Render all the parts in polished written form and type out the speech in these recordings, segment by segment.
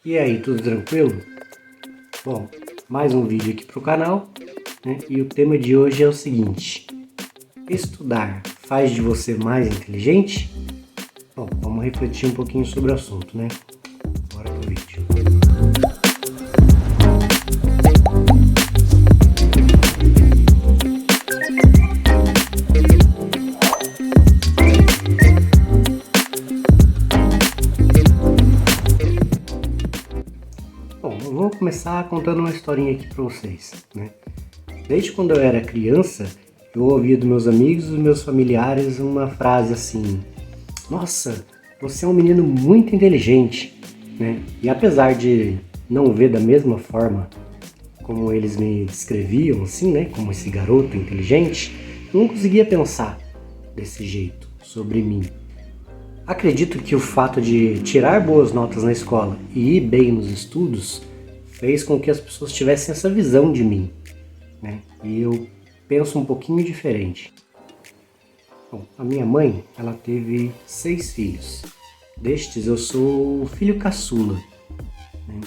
E aí, tudo tranquilo? Bom, mais um vídeo aqui para o canal, né? E o tema de hoje é o seguinte: estudar faz de você mais inteligente? Bom, vamos refletir um pouquinho sobre o assunto, né? Bora pro vídeo. Bom, vamos começar contando uma historinha aqui para vocês, né? Desde quando eu era criança, eu ouvia dos meus amigos e dos meus familiares uma frase assim: nossa, você é um menino muito inteligente, né? E apesar de não ver da mesma forma como eles me descreviam, assim, né? Como esse garoto inteligente, eu não conseguia pensar desse jeito sobre mim. Acredito que o fato de tirar boas notas na escola e ir bem nos estudos fez com que as pessoas tivessem essa visão de mim, né? E eu penso um pouquinho diferente. Bom, a minha mãe, ela teve 6 filhos. Destes, eu sou o filho caçula, né?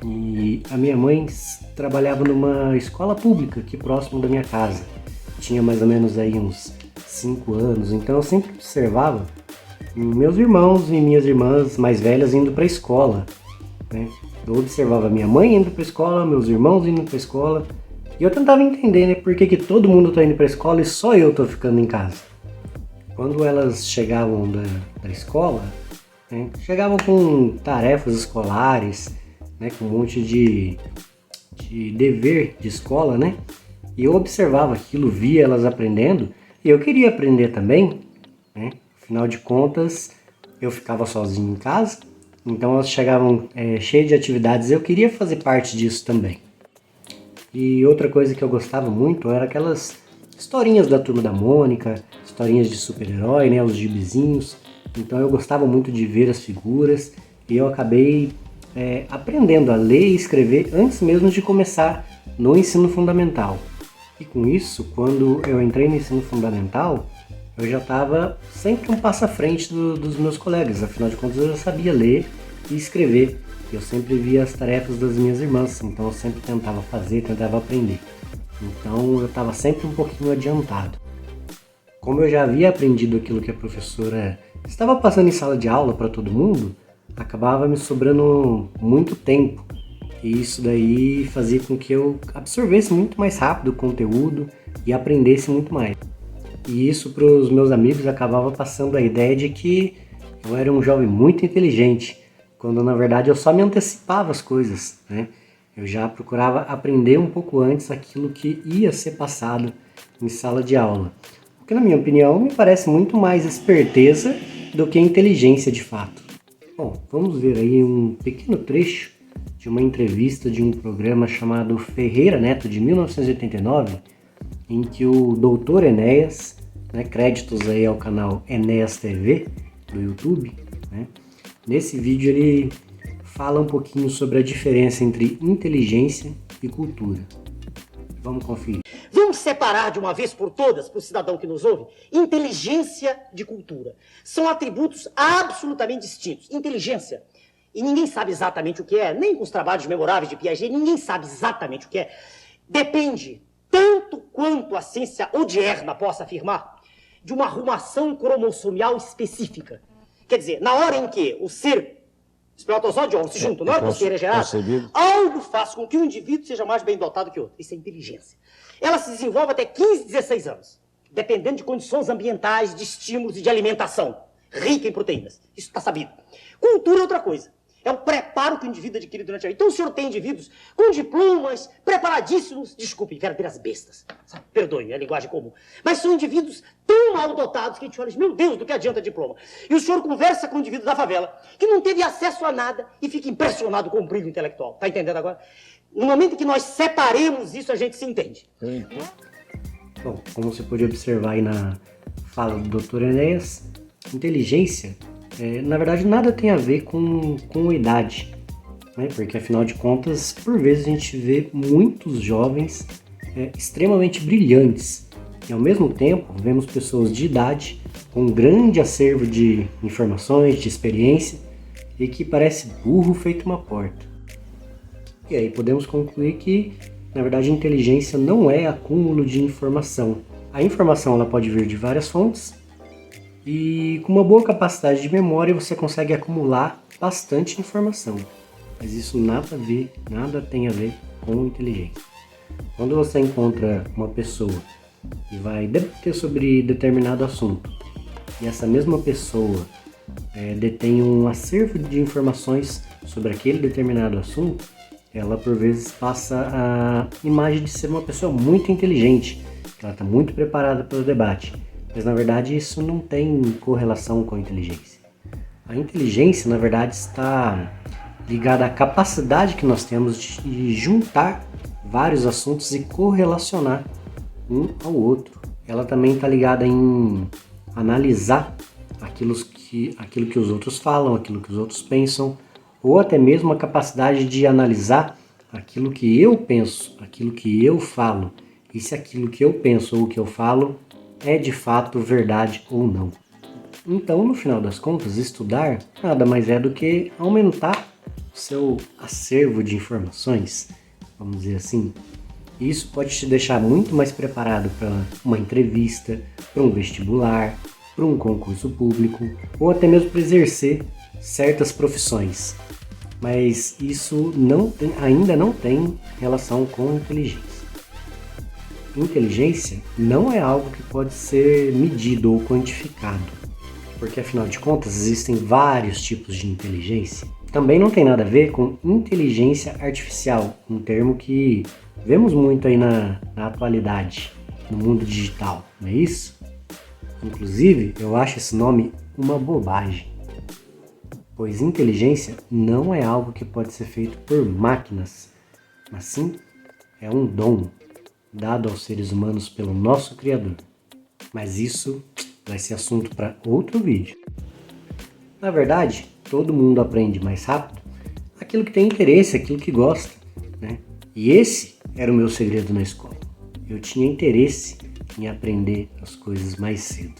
E a minha mãe trabalhava numa escola pública aqui próximo da minha casa. Tinha mais ou menos aí uns 5 anos, então eu sempre observava meus irmãos e minhas irmãs mais velhas indo para a escola, né? Eu observava minha mãe indo para a escola, meus irmãos indo para a escola, e eu tentava entender, né, por que todo mundo está indo para a escola e só eu estou ficando em casa. Quando elas chegavam da escola, né, chegavam com tarefas escolares, né, com um monte de dever de escola, né? E eu observava aquilo, via elas aprendendo, e eu queria aprender também, né? Afinal de contas, eu ficava sozinho em casa, então elas chegavam cheias de atividades, eu queria fazer parte disso também. E outra coisa que eu gostava muito era aquelas historinhas da Turma da Mônica, historinhas de super-herói, né, os gibizinhos. Então eu gostava muito de ver as figuras e eu acabei aprendendo a ler e escrever antes mesmo de começar no ensino fundamental. E com isso, quando eu entrei no ensino fundamental, eu já estava sempre um passo à frente dos meus colegas, afinal de contas eu já sabia ler e escrever. Eu sempre via as tarefas das minhas irmãs, então eu sempre tentava fazer, tentava aprender. Então eu estava sempre um pouquinho adiantado. Como eu já havia aprendido aquilo que a professora estava passando em sala de aula para todo mundo, acabava me sobrando muito tempo. E isso daí fazia com que eu absorvesse muito mais rápido o conteúdo e aprendesse muito mais. E isso para os meus amigos acabava passando a ideia de que eu era um jovem muito inteligente, quando na verdade eu só me antecipava as coisas, né? Eu já procurava aprender um pouco antes aquilo que ia ser passado em sala de aula. O que, na minha opinião, me parece muito mais esperteza do que inteligência de fato. Bom, vamos ver aí um pequeno trecho de uma entrevista de um programa chamado Ferreira Neto, de 1989, em que o Dr. Enéas, né, créditos aí ao canal Enéas TV do YouTube, né, nesse vídeo ele fala um pouquinho sobre a diferença entre inteligência e cultura. Vamos conferir. Vamos separar de uma vez por todas, para o cidadão que nos ouve, inteligência de cultura. São atributos absolutamente distintos. Inteligência, e ninguém sabe exatamente o que é, nem com os trabalhos memoráveis de Piaget, ninguém sabe exatamente o que é, depende, tanto quanto a ciência odierna possa afirmar, de uma arrumação cromossomial específica. Quer dizer, na hora em que o ser espermatozoide e óvulo se juntam, na hora que o ser é gerado, algo faz com que um indivíduo seja mais bem dotado que o outro. Isso é inteligência. Ela se desenvolve até 15, 16 anos, dependendo de condições ambientais, de estímulos e de alimentação, rica em proteínas. Isso está sabido. Cultura é outra coisa. É o preparo que o indivíduo adquire durante a vida. Então o senhor tem indivíduos com diplomas, preparadíssimos, desculpe, verdadeiras bestas. Perdoe, é a linguagem comum. Mas são indivíduos tão mal dotados que a gente olha, meu Deus, do que adianta diploma? E o senhor conversa com um indivíduo da favela, que não teve acesso a nada e fica impressionado com o brilho intelectual. Tá entendendo agora? No momento em que nós separemos isso, a gente se entende. Bom, como você pode observar aí na fala do Dr. Enéas, inteligência, na verdade, nada tem a ver com idade, né? Porque afinal de contas, por vezes a gente vê muitos jovens extremamente brilhantes e ao mesmo tempo vemos pessoas de idade com um grande acervo de informações, de experiência, e que parece burro feito uma porta. E aí podemos concluir que, na verdade, a inteligência não é acúmulo de informação. A informação ela pode vir de várias fontes e com uma boa capacidade de memória você consegue acumular bastante informação. Mas isso nada tem a ver com inteligência. Quando você encontra uma pessoa e vai debater sobre determinado assunto e essa mesma pessoa detém um acervo de informações sobre aquele determinado assunto, ela por vezes passa a imagem de ser uma pessoa muito inteligente, que ela está muito preparada para o debate, mas na verdade isso não tem correlação com a inteligência. A inteligência, na verdade, está ligada à capacidade que nós temos de juntar vários assuntos e correlacionar um ao outro. Ela também está ligada em analisar aquilo que os outros falam, aquilo que os outros pensam, ou até mesmo a capacidade de analisar aquilo que eu penso, aquilo que eu falo, e se aquilo que eu penso ou o que eu falo é de fato verdade ou não. Então, no final das contas, estudar nada mais é do que aumentar o seu acervo de informações, vamos dizer assim. Isso pode te deixar muito mais preparado para uma entrevista, para um vestibular, para um concurso público, ou até mesmo para exercer certas profissões. Mas isso ainda não tem relação com inteligência. Inteligência não é algo que pode ser medido ou quantificado, porque afinal de contas existem vários tipos de inteligência. Também não tem nada a ver com inteligência artificial, um termo que vemos muito aí na atualidade, no mundo digital, não é isso? Inclusive, eu acho esse nome uma bobagem, pois inteligência não é algo que pode ser feito por máquinas, mas sim é um dom dado aos seres humanos pelo nosso Criador. Mas isso vai ser assunto para outro vídeo. Na verdade, todo mundo aprende mais rápido aquilo que tem interesse, aquilo que gosta, né? E esse era o meu segredo na escola. Eu tinha interesse em aprender as coisas mais cedo.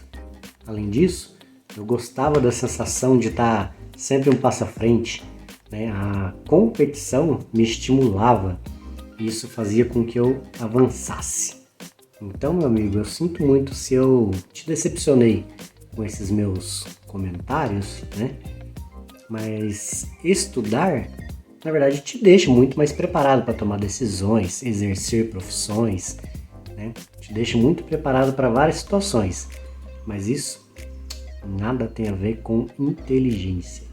Além disso, eu gostava da sensação de estar sempre um passo à frente, né? A competição me estimulava e isso fazia com que eu avançasse. Então, meu amigo, eu sinto muito se eu te decepcionei com esses meus comentários, né? Mas estudar, na verdade, te deixa muito mais preparado para tomar decisões, exercer profissões, né? Te deixa muito preparado para várias situações. Mas isso nada tem a ver com inteligência.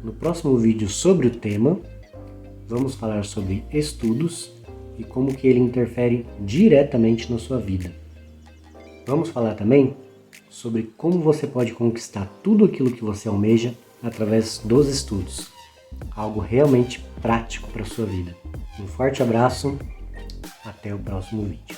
No próximo vídeo sobre o tema, vamos falar sobre estudos e como que ele interfere diretamente na sua vida. Vamos falar também sobre como você pode conquistar tudo aquilo que você almeja através dos estudos. Algo realmente prático para a sua vida. Um forte abraço, até o próximo vídeo.